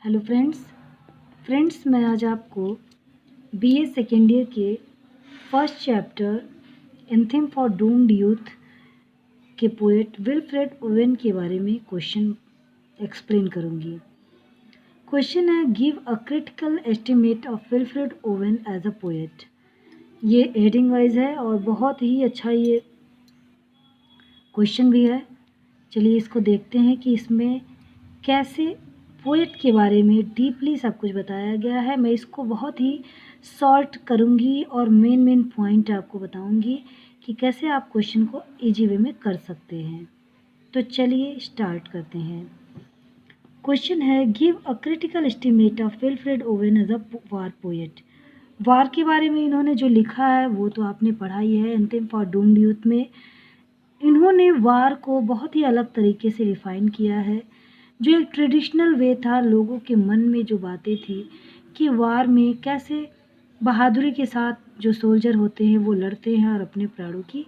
Hello friends मैं आज आपको बीए सेकेंड ईयर के first chapter anthem for doomed youth के पोएट विल्फ्रेड ओवेन के बारे में क्वेश्चन एक्सप्लेन करूंगी। क्वेश्चन है, give a critical estimate of Wilfred Owen as a poet. ये हेडिंग वाइज है और बहुत ही अच्छा ये क्वेश्चन भी है। चलिए इसको देखते हैं कि इसमें कैसे पोएट के बारे में डीपली सब कुछ बताया गया है। मैं इसको बहुत ही शॉर्ट करूँगी और मेन पॉइंट आपको बताऊँगी कि कैसे आप क्वेश्चन को इजी वे में कर सकते हैं। तो चलिए स्टार्ट करते हैं। क्वेश्चन है, give a critical estimate of Wilfred Owen as a war poet. War के बारे में इन्होंने जो लिखा है वो तो आपने पढ़ा ही है। एंथेम फॉर डूम्ड यूथ में इन्होंने वार को बहुत ही अलग तरीके से रिफाइन किया है। जो एक ट्रेडिशनल वे था, लोगों के मन में जो बातें थी कि वार में कैसे बहादुरी के साथ जो सोल्जर होते हैं वो लड़ते हैं और अपने प्राणों की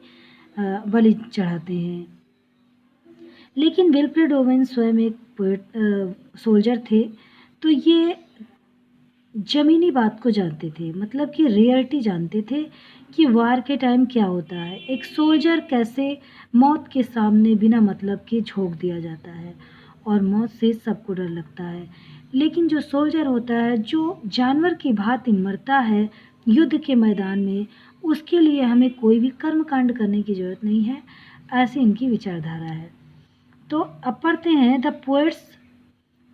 बलि चढ़ाते हैं। लेकिन विल्फ्रेड ओवेन स्वयं एक सोल्जर थे, तो ये ज़मीनी बात को जानते थे, मतलब कि रियलिटी जानते थे कि वार के टाइम क्या होता है। एक सोल्जर कैसे मौत के सामने बिना मतलब के झोंक दिया जाता है और मौत से सबको डर लगता है। लेकिन जो सोल्जर होता है, जो जानवर की भांति मरता है युद्ध के मैदान में, उसके लिए हमें कोई भी कर्मकांड करने की ज़रूरत नहीं है। ऐसी इनकी विचारधारा है। तो अब पढ़ते हैं the poets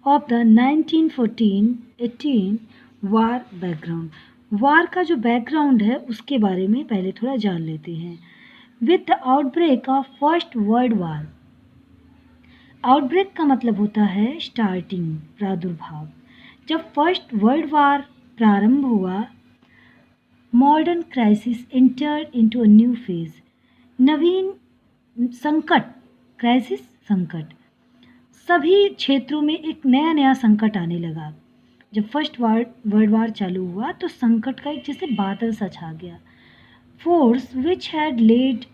of the 1914-18 war background. War का जो बैकग्राउंड है उसके बारे में पहले थोड़ा जान लेते हैं। With the outbreak of first world war. Outbreak का मतलब होता है स्टार्टिंग, प्रादुर्भाव। जब फर्स्ट वर्ल्ड वार प्रारंभ हुआ, modern crisis entered into a new phase. नवीन संकट, क्राइसिस संकट, सभी क्षेत्रों में एक नया संकट आने लगा। जब फर्स्ट वर्ल्ड वार चालू हुआ तो संकट का एक जैसे बादल सा छा गया। Force which had laid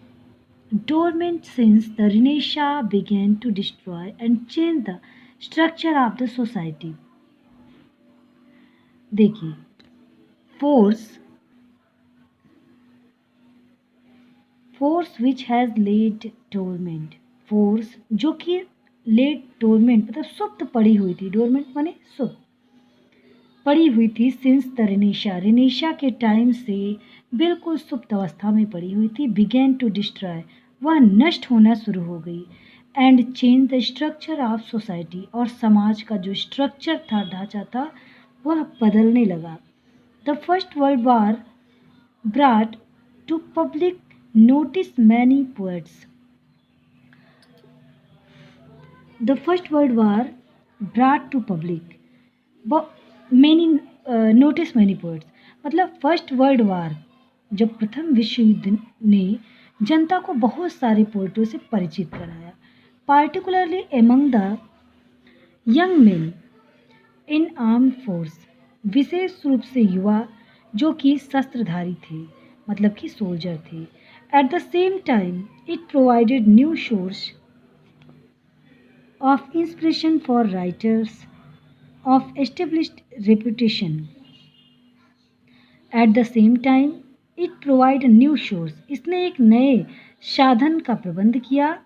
dormant since the Renaissance began to destroy and change the structure of the society. देखिए, force which has laid dormant, force जो कि लेड डोरमेंट मतलब सुप्त पड़ी हुई थी। डोरमेंट माने सुप्त पड़ी हुई थी। सिंस द रिनेशा के टाइम से बिल्कुल सुप्त अवस्था में पड़ी हुई थी। बिगेन टू डिस्ट्रॉय, वह नष्ट होना शुरू हो गई। And change the structure of society, और समाज का जो स्ट्रक्चर था, ढांचा था, वह बदलने लगा। The first world war brought to public notice many poets. The first world war brought to public many notice many poets, मतलब फर्स्ट वर्ल्ड वार, जब प्रथम विश्व युद्ध ने जनता को बहुत सारे पोएटों से परिचित कराया। Particularly among the young men in armed force, विशेष रूप से युवा जो कि शस्त्रधारी थे, मतलब कि सोल्जर थे। At the same time it provided new source of inspiration for writers of established reputation. At the same time, it provide a new source. इसने एक नए साधन का प्रबंध किया।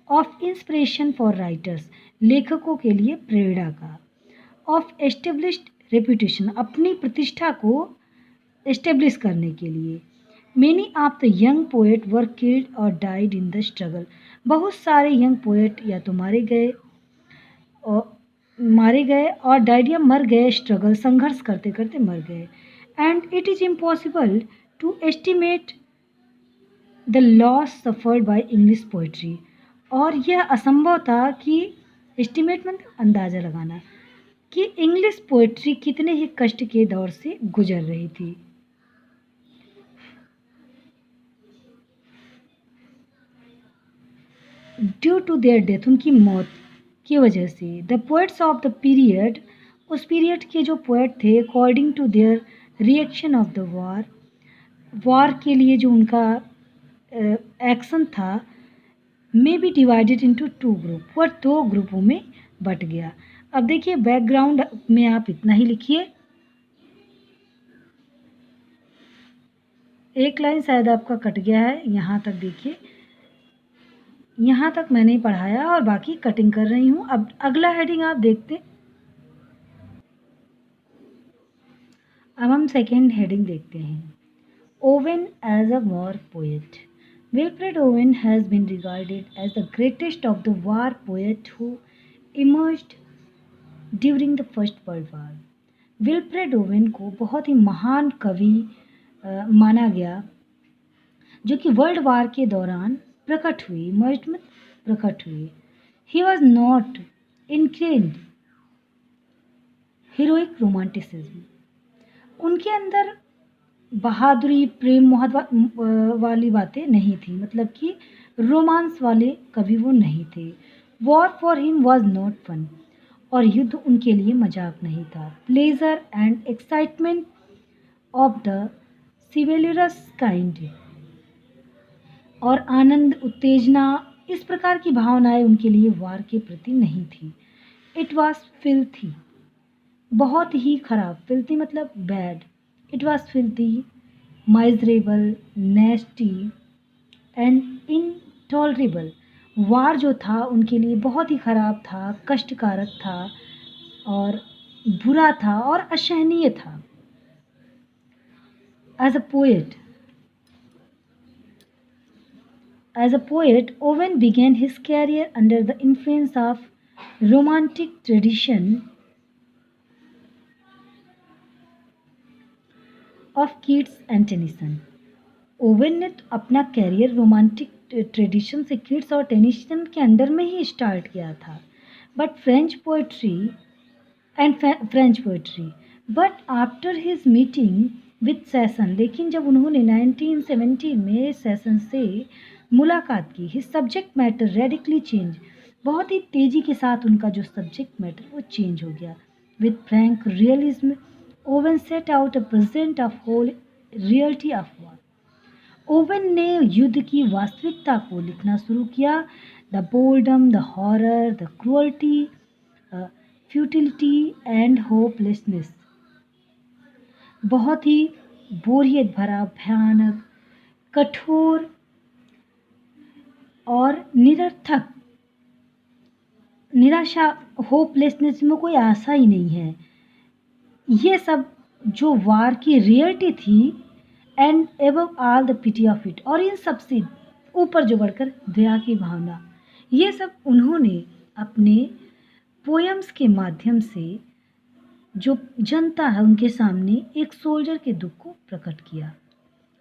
of inspiration for writers, लेखकों के लिए प्रेरणा का। of established reputation, अपनी प्रतिष्ठा को establish करने के लिए। Many of the young poet were killed or died in the struggle. बहुत सारे यंग पोएट या तो मारे गए और डायडिया मर गए, स्ट्रगल, संघर्ष करते करते मर गए। And it is impossible to estimate the loss suffered by English poetry, और यह असंभव था कि एस्टिमेट मतलब अंदाज़ा लगाना कि इंग्लिश पोइट्री कितने ही कष्ट के दौर से गुजर रही थी। ड्यू टू देयर डेथ, उनकी मौत की वजह से। The poets of the period, उस पीरियड के जो पोएट थे, according to their reaction of the war के लिए जो उनका एक्शन था, may be divided into two group, वह दो ग्रुपों में बट गया। अब देखिए बैकग्राउंड में आप इतना ही लिखिए। एक लाइन शायद आपका कट गया है, यहाँ तक देखिए, यहाँ तक मैंने पढ़ाया और बाकी कटिंग कर रही हूँ। अब अगला हेडिंग आप देखते। अब हम सेकेंड हेडिंग देखते हैं, Owen as a war poet. Wilfred Owen has been regarded as the greatest of the war poet who emerged during the First World War. Wilfred Owen को बहुत ही महान कवि माना गया जो कि वर्ल्ड वार के दौरान प्रकट हुई, इमर्ज्ड में प्रकट हुई। He was not ingrained heroic romanticism. उनके अंदर बहादुरी, प्रेम, मोहब्बत वाली बातें नहीं थी, मतलब कि रोमांस वाले कवि वो नहीं थे। War for him was not fun, और युद्ध उनके लिए मजाक नहीं था। Pleasure and excitement of the chivalrous kind, और आनंद, उत्तेजना, इस प्रकार की भावनाएं उनके लिए वार के प्रति नहीं थी। इट वॉज फिल्थी, बहुत ही खराब, फिल्थी मतलब bad. It was filthy, miserable, nasty and intolerable. War जो था उनके लिए बहुत ही खराब था, कष्टकारक था और बुरा था और असहनीय था। As a poet, Owen began his career under the influence of romantic tradition of Keats and Tennyson. Owen ने तो अपना कैरियर रोमांटिक ट्रेडिशन से, किड्स और टेनिसन के अंडर में ही स्टार्ट किया था, but French poetry but after his meeting with Sassoon, लेकिन जब उन्होंने 1917 में सेशन से मुलाकात की, his subject matter radically change, बहुत ही तेज़ी के साथ उनका जो सब्जेक्ट मैटर वो चेंज हो गया। With frank realism Owen set out a present of whole reality of war. Owen ने युद्ध की वास्तविकता को लिखना शुरू किया। The boredom, the horror, the cruelty, futility and hopelessness. बहुत ही बोरियत भरा, भयानक, कठोर और निरर्थक, निराशा, होपलेसनेस में कोई आशा ही नहीं है, ये सब जो वार की रियलिटी थी, and above all the pity of it, और इन सब से ऊपर जो बढ़कर दया की भावना, ये सब उन्होंने अपने पोएम्स के माध्यम से जो जनता है उनके सामने एक सोल्जर के दुख को प्रकट किया।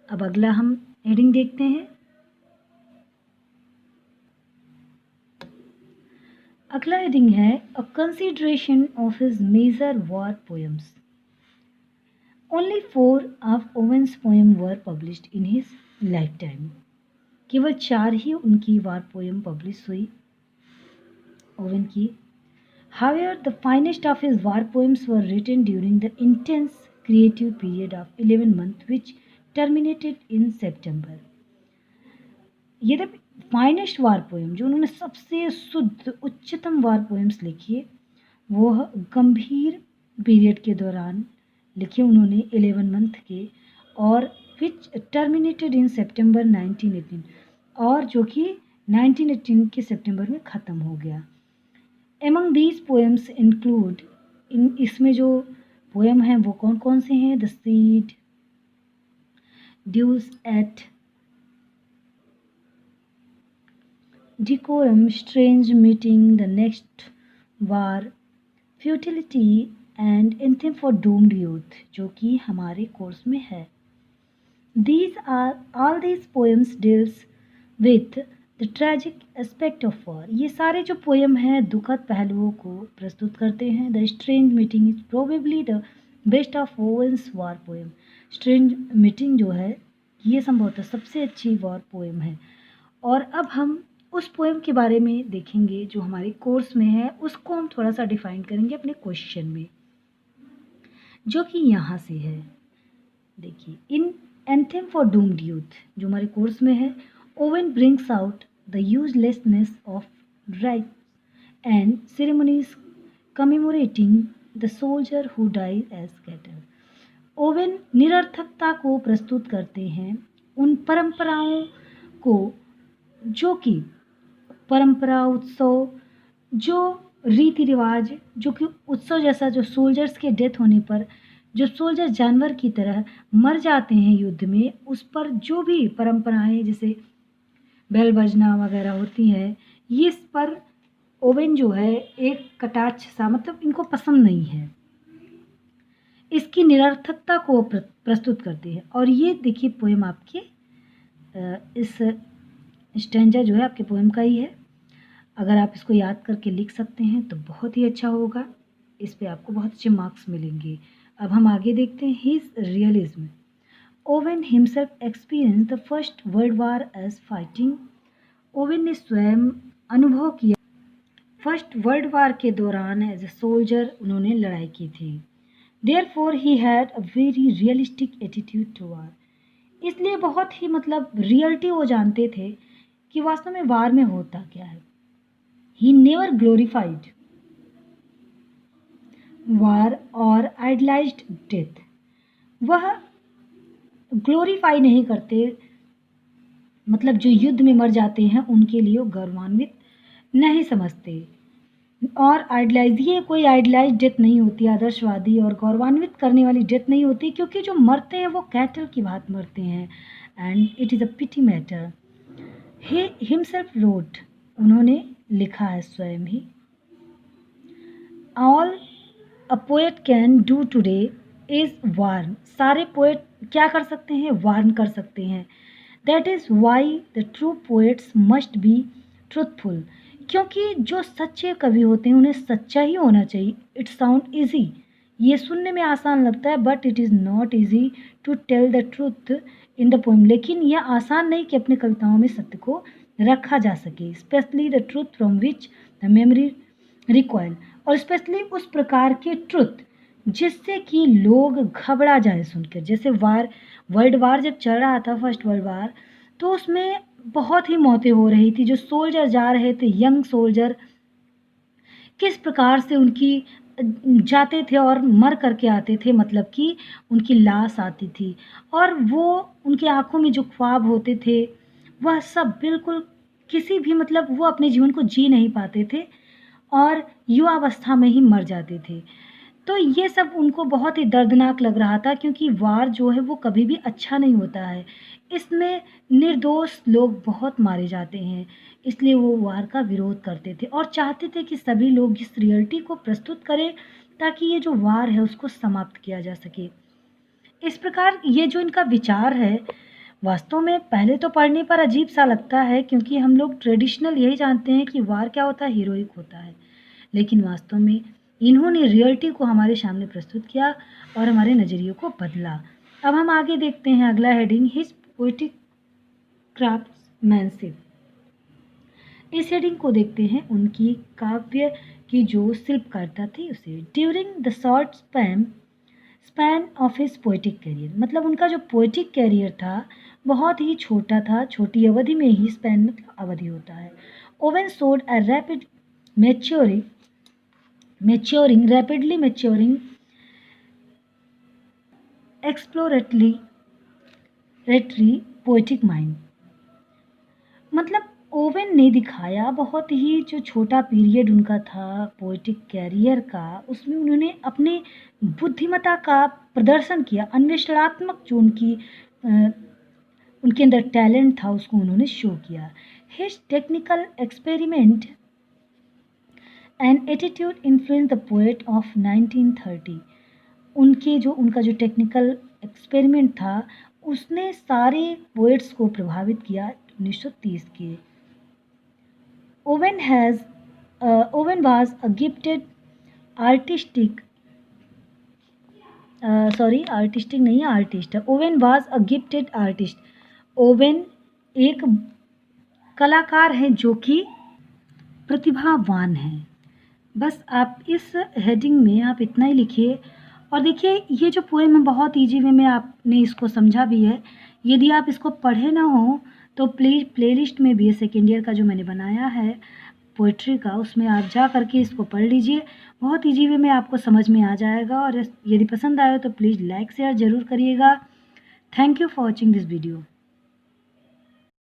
अब अगला हम हेडिंग देखते हैं। अगला हेडिंग है a consideration of his major war poems. Only 4 of Owen's poem were published in his lifetime. केवल 4 ही उनकी वार पोएम पब्लिश हुई ओवेन की। However, the finest of his war poems were written during the intense creative period of 11 months, which terminated in September. यद्यपि finest वार poem, जो उन्होंने सबसे शुद्ध, उच्चतम वार पोएम्स लिखी है, वह गंभीर पीरियड के दौरान लिखे उन्होंने 11 मंथ के, और विच टर्मिनेटेड इन सितंबर 1918, और जो कि 1918 के सितंबर में ख़त्म हो गया। Among these poems include, इसमें जो पोएम हैं वो कौन कौन से हैं? The seed, dulce et decorum, strange meeting, the next war, futility and anthem for doomed youth, जो कि हमारे कोर्स में है। All these poems deals with the tragic aspect of war. ये सारे जो पोएम हैं दुखद पहलुओं को प्रस्तुत करते हैं। The strange meeting is probably the best of Owens war poem. Strange meeting जो है ये संभवतः सबसे अच्छी वॉर पोएम है। और अब हम उस पोएम के बारे में देखेंगे जो हमारे कोर्स में है, उसको हम थोड़ा सा डिफाइन करेंगे अपने क्वेश्चन में, जो कि यहाँ से है। देखिए, इन एंथेम फॉर डूम्ड यूथ जो हमारे कोर्स में है, Owen brings out the uselessness of rites and ceremonies commemorating the soldier who dies as cattle. Owen निरर्थकता को प्रस्तुत करते हैं उन परंपराओं को, जो कि परंपरा, उत्सव, जो रीति रिवाज, जो कि उत्सव जैसा, जो सोल्जर्स के डेथ होने पर जो सोल्जर जानवर की तरह मर जाते हैं युद्ध में, उस पर जो भी परंपराएं जैसे बेल बजना वगैरह होती हैं, ये इस पर ओवेन जो है एक कटाक्ष सा, मतलब इनको पसंद नहीं है, इसकी निरर्थकता को प्रस्तुत करती है। और ये देखिए पोएम आपके इस स्टैंजा जो है आपके पोएम का ही है। अगर आप इसको याद करके लिख सकते हैं तो बहुत ही अच्छा होगा, इस पे आपको बहुत अच्छे मार्क्स मिलेंगे। अब हम आगे देखते हैं his realism. Owen himself experience the first world war as fighting. Owen ने स्वयं अनुभव किया फर्स्ट वर्ल्ड वार के दौरान एज ए सोल्जर उन्होंने लड़ाई की थी। Therefore he had a very realistic attitude to war. इसलिए बहुत ही मतलब रियलिटी वो जानते थे कि वास्तव में वार में होता क्या है। ही नेवर ग्लोरीफाइड वार और आइडलाइज्ड डेथ। वह ग्लोरीफाई नहीं करते, मतलब जो युद्ध में मर जाते हैं उनके लिए वो गौरवान्वित नहीं समझते। और आइडलाइज, ये कोई आइडलाइज डेथ नहीं होती, आदर्शवादी और गौरवान्वित करने वाली डेथ नहीं होती, क्योंकि जो मरते हैं वो कैटल की बात मरते हैं। And it is a pity matter. He himself wrote, उन्होंने लिखा है स्वयं ही। All a poet can do today is warn. सारे पोएट क्या कर सकते हैं? वार्न कर सकते हैं। That is why the true poets must be truthful. क्योंकि जो सच्चे कवि होते हैं उन्हें सच्चा ही होना चाहिए। इट साउंड ईजी, ये सुनने में आसान लगता है, but it is not easy to tell the truth in the poem. लेकिन यह आसान नहीं कि अपनी कविताओं में सत्य को रखा जा सके। Specially the truth from which the memory recoil. और स्पेशली उस प्रकार के ट्रुथ जिससे कि लोग घबरा जाए सुनकर। जैसे वर्ल्ड वार जब चल रहा था, फर्स्ट वर्ल्ड वार, तो उसमें बहुत ही मौतें हो रही थी। जो सोल्जर जा रहे थे, यंग सोल्जर, किस प्रकार से उनकी जाते थे और मर करके आते थे, मतलब कि उनकी लाश आती थी, और वो उनकी आंखों में जो ख्वाब होते थे वह सब बिल्कुल किसी भी, मतलब वो अपने जीवन को जी नहीं पाते थे और युवावस्था में ही मर जाते थे। तो ये सब उनको बहुत ही दर्दनाक लग रहा था, क्योंकि वार जो है वो कभी भी अच्छा नहीं होता है। इसमें निर्दोष लोग बहुत मारे जाते हैं, इसलिए वो वार का विरोध करते थे और चाहते थे कि सभी लोग इस रियलिटी को प्रस्तुत करें ताकि ये जो वार है उसको समाप्त किया जा सके। इस प्रकार ये जो इनका विचार है, वास्तव में पहले तो पढ़ने पर अजीब सा लगता है, क्योंकि हम लोग ट्रेडिशनल यही जानते हैं कि वार क्या होता है, हीरोइक होता है। लेकिन वास्तव में इन्होंने रियलिटी को हमारे सामने प्रस्तुत किया और हमारे नज़रियों को बदला। अब हम आगे देखते हैं अगला हेडिंग, हिज पोएटिक क्राफ्ट्समैनशिप। इस हेडिंग को देखते हैं उनकी काव्य की जो शिल्पकारिता थी उसे। During the short span of his poetic career, मतलब उनका जो पोएटिक कैरियर था बहुत ही छोटा था, छोटी अवधि में ही, स्पैन मतलब अवधि होता है। Owen showed a rapid rapidly maturing, exploratory poetic mind। मतलब ओवेन ने दिखाया, बहुत ही जो छोटा पीरियड उनका था पोएटिक कैरियर का, उसमें उन्होंने अपने बुद्धिमत्ता का प्रदर्शन किया। अन्वेषणात्मक जो उनके अंदर टैलेंट था उसको उन्होंने शो किया। His technical experiment and attitude influence the poet of 1930। उनका जो टेक्निकल एक्सपेरिमेंट था उसने सारे पोएट्स को प्रभावित किया 1930 के। Owen was a gifted artist है। Owen was a gifted artist. Owen एक कलाकार है जो कि प्रतिभावान है। बस आप इस हेडिंग में आप इतना ही लिखिए। और देखिए ये जो पोएम है बहुत ईजी वे में आपने इसको समझा भी है। यदि आप इसको पढ़े ना हो तो प्लीज़ प्लेलिस्ट में BA सेकेंड ईयर का जो मैंने बनाया है पोइट्री का, उसमें आप जा कर के इसको पढ़ लीजिए। बहुत ईज़ी वे में आपको समझ में आ जाएगा और यदि पसंद आए तो प्लीज़ लाइक शेयर ज़रूर करिएगा। Thank you for watching this video.